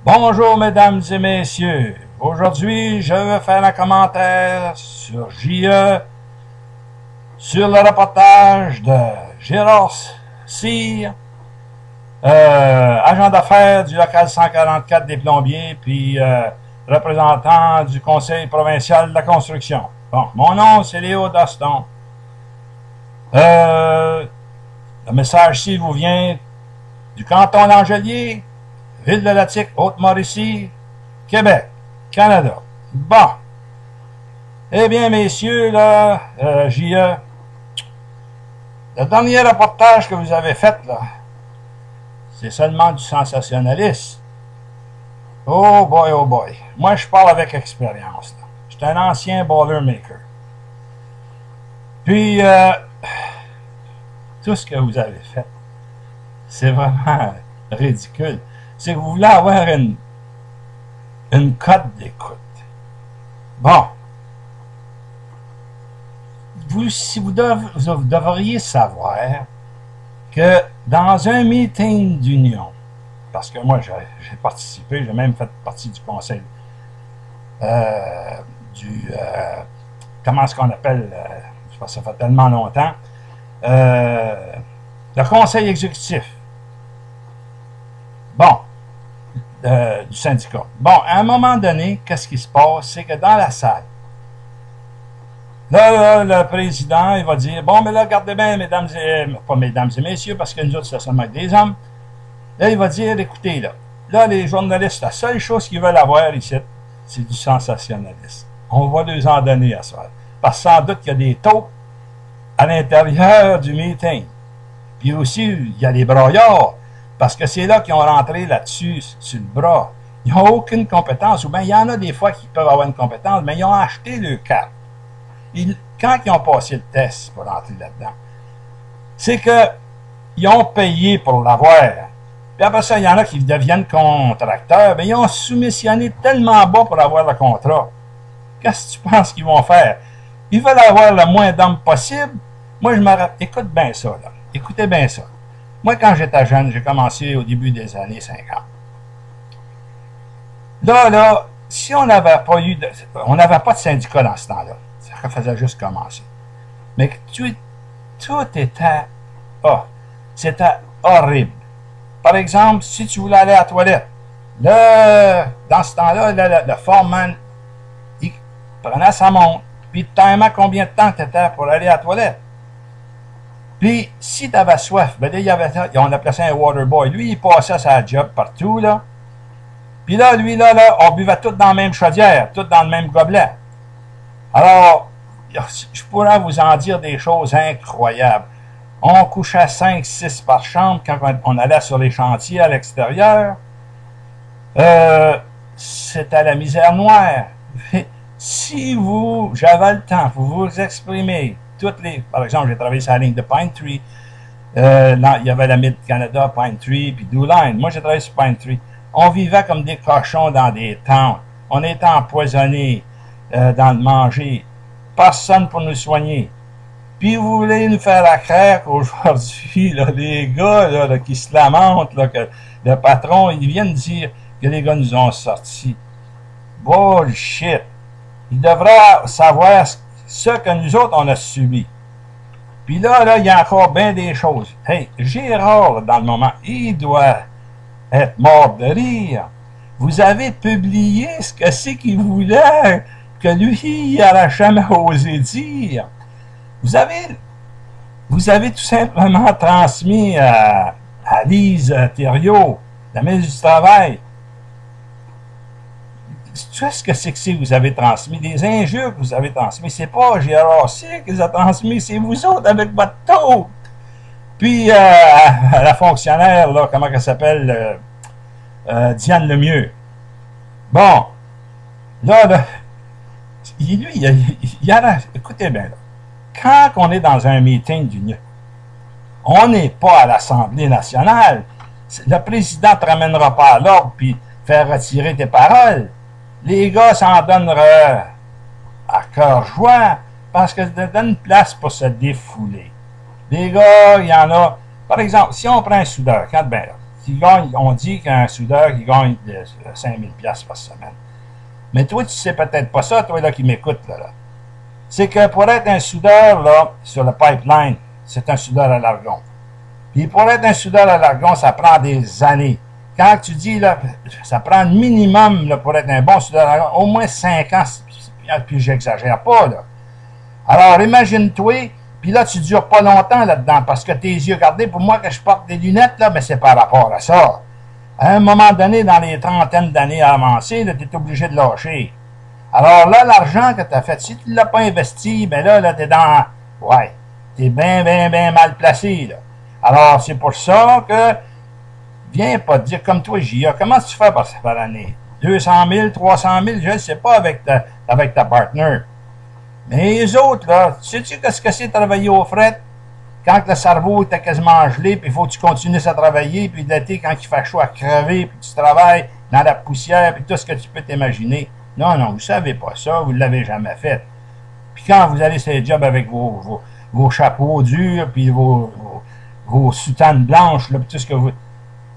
Bonjour mesdames et messieurs, aujourd'hui je vais faire un commentaire sur JE, sur le reportage de Gérard Cyr, agent d'affaires du local 144 des plombiers, puis représentant du conseil provincial de la construction. Bon, mon nom c'est Léo Doston. Le message-ci vous vient du canton d'Angelier, Ville de Latic, Haute-Mauricie, Québec, Canada. Bon. Eh bien, messieurs, là, JE, le dernier reportage que vous avez fait, là, c'est seulement du sensationnalisme. Oh boy, oh boy. Moi, je parle avec expérience. Je suis un ancien boilermaker. Puis, tout ce que vous avez fait, c'est vraiment ridicule. C'est que vous voulez avoir une cote d'écoute. Bon. Vous devriez savoir que dans un meeting d'union, parce que moi j'ai participé, j'ai même fait partie du conseil comment est-ce qu'on appelle, ça fait tellement longtemps, le conseil exécutif. Bon, du syndicat. Bon, à un moment donné, qu'est-ce qui se passe? C'est que dans la salle, là, le président, il va dire, bon, mais là, regardez bien, pas mesdames et messieurs, parce que nous autres, c'est seulement des hommes. Là, il va dire, écoutez, là, les journalistes, la seule chose qu'ils veulent avoir ici, c'est du sensationnalisme. On va les en donner à ça. Parce que sans doute qu'il y a des taupes à l'intérieur du meeting. Puis aussi, il y a les broyards. Parce que c'est là qu'ils ont rentré là-dessus, sur le bras. Ils n'ont aucune compétence. Ou bien, il y en a des fois qui peuvent avoir une compétence, mais ils ont acheté le carte. Quand ils ont passé le test pour rentrer là-dedans, c'est qu'ils ont payé pour l'avoir. Puis après ça, il y en a qui deviennent contracteurs. Mais ils ont soumissionné tellement bas pour avoir le contrat. Qu'est-ce que tu penses qu'ils vont faire? Ils veulent avoir le moins d'hommes possible. Moi, je me rappelle. Écoute bien ça, là. Écoutez bien ça. Moi, quand j'étais jeune, j'ai commencé au début des années 50. Là, si on n'avait pas eu on n'avait pas de syndicat dans ce temps-là. Ça faisait juste commencer. Mais tout était, c'était horrible. Par exemple, si tu voulais aller à la toilette, là, dans ce temps-là, le foreman, il prenait sa montre, puis il te timait combien de temps tu étais pour aller à la toilette. Puis, si tu avais soif, ben là, on appelait ça un water boy. Lui, il passait sa job partout, là. Puis là, lui, là, on buvait tout dans la même chaudière, tout dans le même gobelet. Alors, je pourrais vous en dire des choses incroyables. On couchait 5-6 par chambre quand on allait sur les chantiers à l'extérieur. C'était la misère noire. Si j'avais le temps pour vous exprimer, par exemple, j'ai travaillé sur la ligne de Pine Tree. Il y avait la Mid-Canada, Pine Tree, puis Do Line. Moi, j'ai travaillé sur Pine Tree. On vivait comme des cochons dans des tentes. On était empoisonnés dans le manger. Personne pour nous soigner. Puis vous voulez nous faire la craque qu'aujourd'hui, les gars là, qui se lamentent, là, que le patron, ils viennent dire que les gars nous ont sortis. Bullshit. Ils devraient savoir ce que nous autres, on a subi. Puis là, il y a encore bien des choses. Hey, Gérard, dans le moment, il doit être mort de rire. Vous avez publié ce que c'est qu'il voulait, que lui, il n'aurait jamais osé dire. Vous avez tout simplement transmis à Lise Thériault, la ministre du Travail, tu sais ce que c'est que vous avez transmis, des injures que vous avez transmis. C'est pas Gérard Cyr qui les a transmis, c'est vous autres avec votre taux. Puis, la fonctionnaire, là, comment elle s'appelle, Diane Lemieux. Bon, là, écoutez bien, là, quand on est dans un meeting d'union, on n'est pas à l'Assemblée nationale. Le président ne te ramènera pas à l'ordre puis faire retirer tes paroles. Les gars s'en donneraient à cœur joie parce que ça donne une place pour se défouler. Les gars, il y en a. Par exemple, si on prend un soudeur, quand ben là, qui gagne, on dit qu'un soudeur qui gagne 5000 $ par semaine. Mais toi, tu sais peut-être pas ça, toi là qui m'écoutes, là. C'est que pour être un soudeur, là, sur le pipeline, c'est un soudeur à l'argon. Puis pour être un soudeur à l'argon, ça prend des années. Quand tu dis, là, ça prend un minimum, là, pour être un bon soudeur à l'argon, au moins 5 ans, puis j'exagère pas, là. Alors, imagine-toi, puis là, tu ne dures pas longtemps là-dedans, parce que tes yeux, regardez, pour moi, que je porte des lunettes, là, mais c'est par rapport à ça. À un moment donné, dans les trentaines d'années avancées, tu es obligé de lâcher. Alors là, l'argent que tu as fait, si tu ne l'as pas investi, ben là, tu es dans... Ouais, tu es bien mal placé, là. Alors, c'est pour ça que... Viens pas te dire, comme toi, J.A., comment tu fais par année? 200 000, 300 000, je ne sais pas avec ta partner. Mais les autres, là, sais-tu qu'est-ce que c'est travailler au fret? Quand le cerveau était quasiment gelé, puis il faut que tu continues à travailler, puis l'été, quand il fait chaud à crever, puis tu travailles dans la poussière, puis tout ce que tu peux t'imaginer. Non, vous ne savez pas ça, vous ne l'avez jamais fait. Puis quand vous allez sur les jobs avec vos chapeaux durs, puis vos soutanes blanches, là, puis tout ce que vous...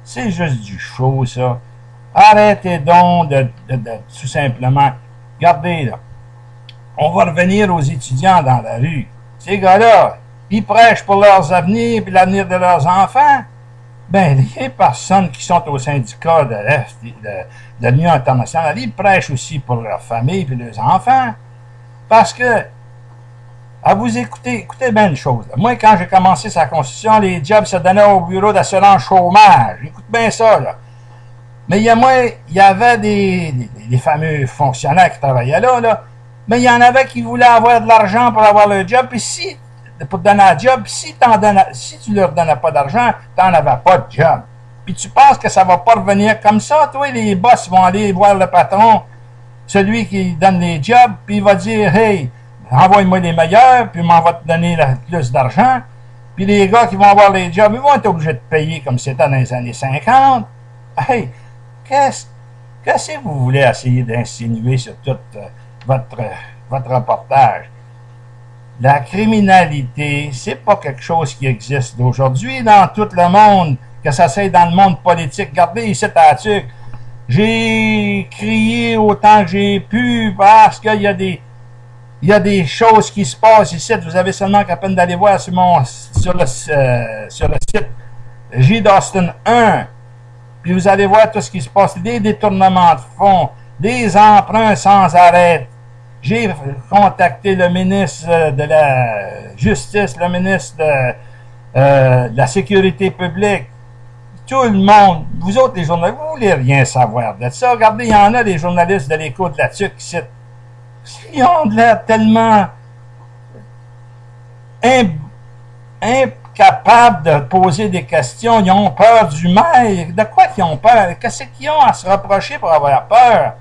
C'est juste du show, ça. Arrêtez donc de tout simplement... Regardez, là. On va revenir aux étudiants dans la rue. Ces gars-là, ils prêchent pour leurs avenirs et l'avenir de leurs enfants. Ben, les personnes qui sont au syndicat de l'Union internationale, ils prêchent aussi pour leur famille et leurs enfants. Parce que, à vous écouter bien une chose. Là. Moi, quand j'ai commencé sa construction, les jobs se donnaient au bureau d'assurance chômage. Écoute bien ça, là. Mais il y avait des fameux fonctionnaires qui travaillaient là, mais il y en avait qui voulaient avoir de l'argent pour avoir le job, puis pour te donner un job, si tu leur donnais pas d'argent, tu n'en avais pas de job. Puis tu penses que ça va pas revenir comme ça, toi, les boss vont aller voir le patron, celui qui donne les jobs, puis il va dire, hey, envoie-moi les meilleurs, puis m'en va te donner plus d'argent. Puis les gars qui vont avoir les jobs, ils vont être obligés de payer comme c'était dans les années 50. Hey, qu'est-ce que vous voulez essayer d'insinuer sur tout votre reportage? La criminalité, c'est pas quelque chose qui existe d'aujourd'hui dans tout le monde, que ça soit dans le monde politique. Regardez ici à Tuc, j'ai crié autant que j'ai pu parce qu'il y a des choses qui se passent ici. Vous avez seulement qu'à peine d'aller voir sur le site J. Dostin 1, puis vous allez voir tout ce qui se passe, des détournements de fonds, des emprunts sans arrêt. J'ai contacté le ministre de la Justice, le ministre de la Sécurité publique, tout le monde. Vous autres, les journalistes, vous voulez rien savoir de ça. Regardez, il y en a des journalistes de l'Écho de la TUC qui ils ont de l'air tellement incapables de poser des questions. Ils ont peur du maire. De quoi qu'ils ont peur? Qu'est-ce qu'ils ont à se reprocher pour avoir peur?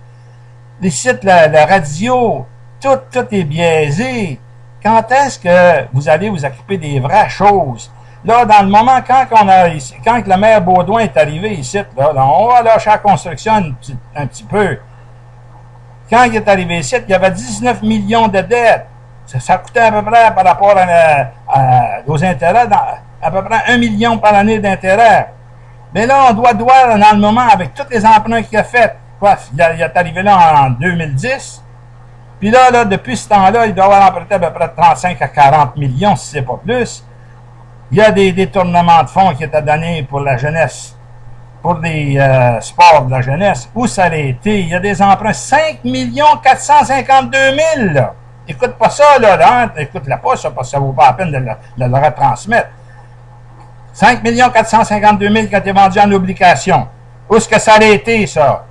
Les sites, la radio, tout est biaisé. Quand est-ce que vous allez vous occuper des vraies choses? Là, dans le moment, quand le maire Baudouin est arrivé ici, là, on va lâcher la construction un petit peu. Quand il est arrivé ici, il y avait 19 millions de dettes. Ça coûtait à peu près, par rapport aux intérêts, à peu près 1 million par année d'intérêt. Mais là, on doit dans le moment, avec tous les emprunts qu'il a fait, il est arrivé là en 2010. Puis là, depuis ce temps-là, il doit avoir emprunté à peu près 35 à 40 millions, si c'est pas plus. Il y a des détournements de fonds qui étaient donnés pour la jeunesse, pour des sports de la jeunesse. Où ça a été? Il y a des emprunts, 5 452 000. Là. Écoute pas ça, là. Hein? Écoute-la pas, ça, parce que ça vaut pas la peine de le retransmettre. 5 452 000 qui ont été vendus en obligation. Où est-ce que ça a été, ça?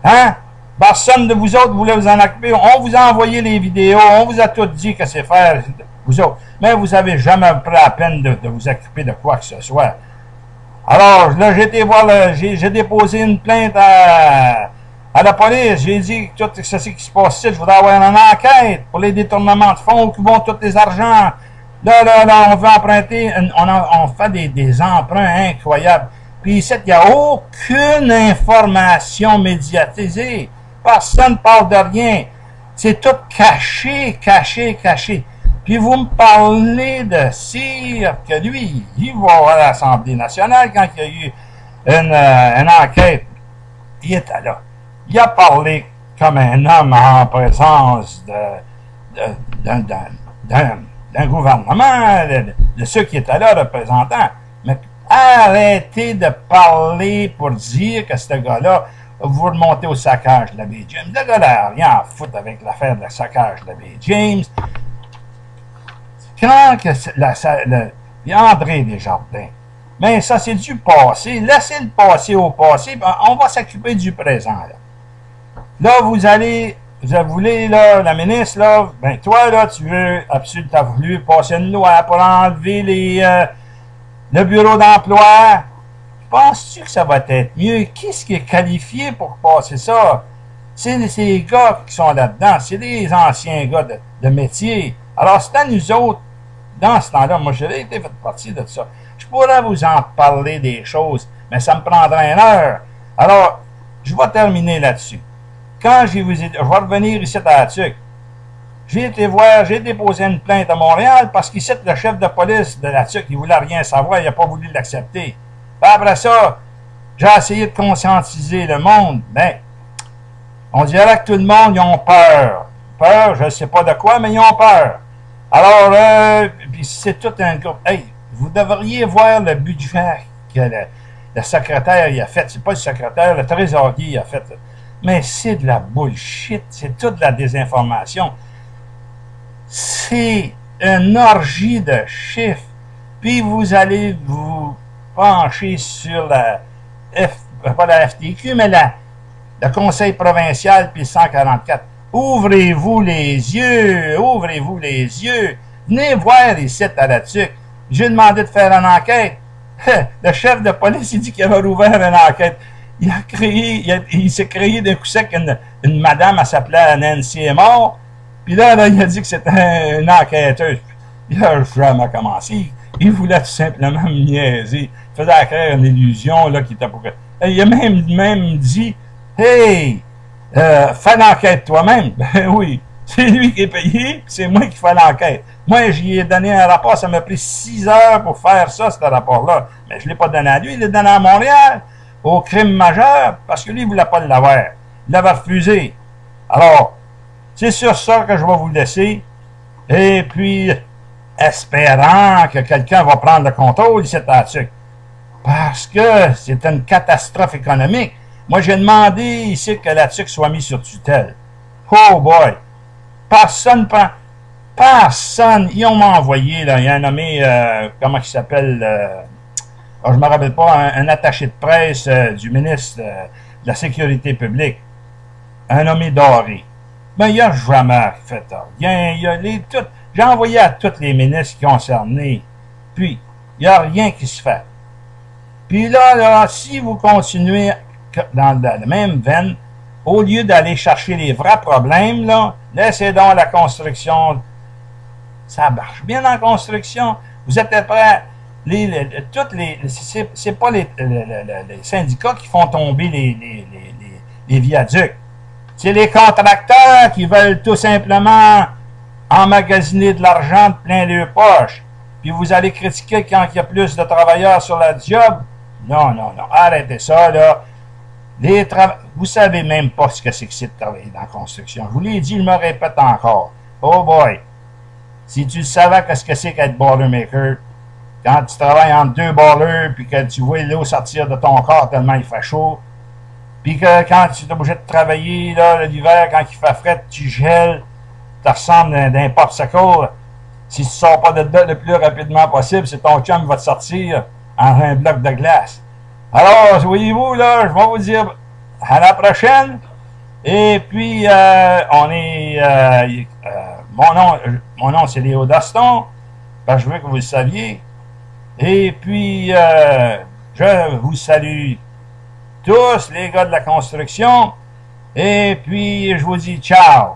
Hein? Personne de vous autres voulait vous en occuper. On vous a envoyé les vidéos. On vous a tout dit que c'est faire, vous autres. Mais vous n'avez jamais pris la peine de vous occuper de quoi que ce soit. Alors, là, j'ai déposé une plainte à la police. J'ai dit que tout ce qui se passe ici, je voudrais avoir une enquête pour les détournements de fonds qui vont tous les argents. Là, on veut emprunter, on fait des emprunts incroyables. Puis ici, il n'y a aucune information médiatisée. Personne ne parle de rien. C'est tout caché. Puis vous me parlez de Cyr, que lui, il va à l'Assemblée nationale quand il y a eu une enquête. Il était là. Il a parlé comme un homme en présence d'un gouvernement, de ceux qui étaient là, représentants. Mais arrêtez de parler pour dire que ce gars-là, vous remontez au saccage de la baie James. Le gars n'a rien à foutre avec l'affaire de saccage de la baie James. Quand il y a André Desjardins, mais ça c'est du passé. Laissez le passé au passé, on va s'occuper du présent. Là, vous voulez, là, la ministre, là, ben toi, là, tu as voulu passer une loi pour enlever le bureau d'emploi. Penses-tu que ça va être mieux? Qui est qualifié pour passer ça? C'est ces gars qui sont là-dedans. C'est des anciens gars de métier. Alors, c'est à nous autres, dans ce temps-là, moi, j'ai été fait partie de ça. Je pourrais vous en parler des choses, mais ça me prendrait une heure. Alors, je vais terminer là-dessus. Quand je vais revenir ici à la TUC, j'ai déposé une plainte à Montréal parce qu'ici, le chef de police de la TUC, il ne voulait rien savoir, il n'a pas voulu l'accepter. Après ça, j'ai essayé de conscientiser le monde, mais on dirait que tout le monde, ils ont peur. Peur, je ne sais pas de quoi, mais ils ont peur. Alors, puis c'est tout un groupe. Hey, vous devriez voir le budget que le secrétaire il a fait. C'est pas le secrétaire, le trésorier il a fait. Mais c'est de la bullshit. C'est toute de la désinformation. C'est une orgie de chiffres. Puis vous allez vous pencher sur pas la FTQ, mais le Conseil provincial, puis 144. Ouvrez-vous les yeux, ouvrez-vous les yeux. Venez voir ici à la TUC. J'ai demandé de faire une enquête. Le chef de police, il dit qu'il avait rouvert une enquête. Il s'est créé d'un coup sec une madame, elle s'appelait Nancy Mort. Puis là, il a dit que c'était une enquêteuse. Il a jamais commencé. Il voulait tout simplement me niaiser. Il faisait créer une illusion là, qui était pour... Il a même dit, hey, fais l'enquête toi-même. Ben oui, c'est lui qui est payé, c'est moi qui fais l'enquête. Moi, j'y ai donné un rapport, ça m'a pris 6 heures pour faire ça, ce rapport-là. Mais je ne l'ai pas donné à lui, il l'a donné à Montréal, au crime majeur, parce que lui, il ne voulait pas l'avoir. Il l'avait refusé. Alors, c'est sur ça que je vais vous laisser. Et puis, espérant que quelqu'un va prendre le contrôle ici à la TUC. Parce que c'est une catastrophe économique. Moi, j'ai demandé ici que la TUC soit mise sur tutelle. Oh boy! Personne prend... Personne! Ils ont envoyé, là, il y a un nommé, comment il s'appelle, je ne me rappelle pas, un attaché de presse du ministre de la Sécurité publique. Un nommé Doré. Ben, il n'a jamais fait rien. J'ai envoyé à tous les ministres concernés. Puis, il n'y a rien qui se fait. Puis là, si vous continuez dans la même veine, au lieu d'aller chercher les vrais problèmes, là, laissez donc la construction. Ça marche bien en construction. Vous êtes prêts? C'est pas les syndicats qui font tomber les viaducs. C'est les contracteurs qui veulent tout simplement emmagasiner de l'argent de plein leurs poches. Puis vous allez critiquer quand il y a plus de travailleurs sur la job. Non, non, non. Arrêtez ça, là. Vous savez même pas ce que c'est de travailler dans la construction. Je vous l'ai dit, je me répète encore. Oh boy! Si tu savais qu'est-ce que c'est qu'être boilermaker, quand tu travailles entre deux boilers, puis que tu vois l'eau sortir de ton corps tellement il fait chaud, puis que quand tu es obligé de travailler l'hiver, quand il fait frais, tu gèles, tu ressembles d'un popsicle. Si tu ne sors pas de là le plus rapidement possible, c'est ton chum qui va te sortir en un bloc de glace. Alors, voyez-vous, là, je vais vous dire à la prochaine. Et puis, mon nom c'est Léo Daston, parce que je veux que vous le saviez. Et puis, je vous salue tous, les gars de la construction. Et puis, je vous dis ciao.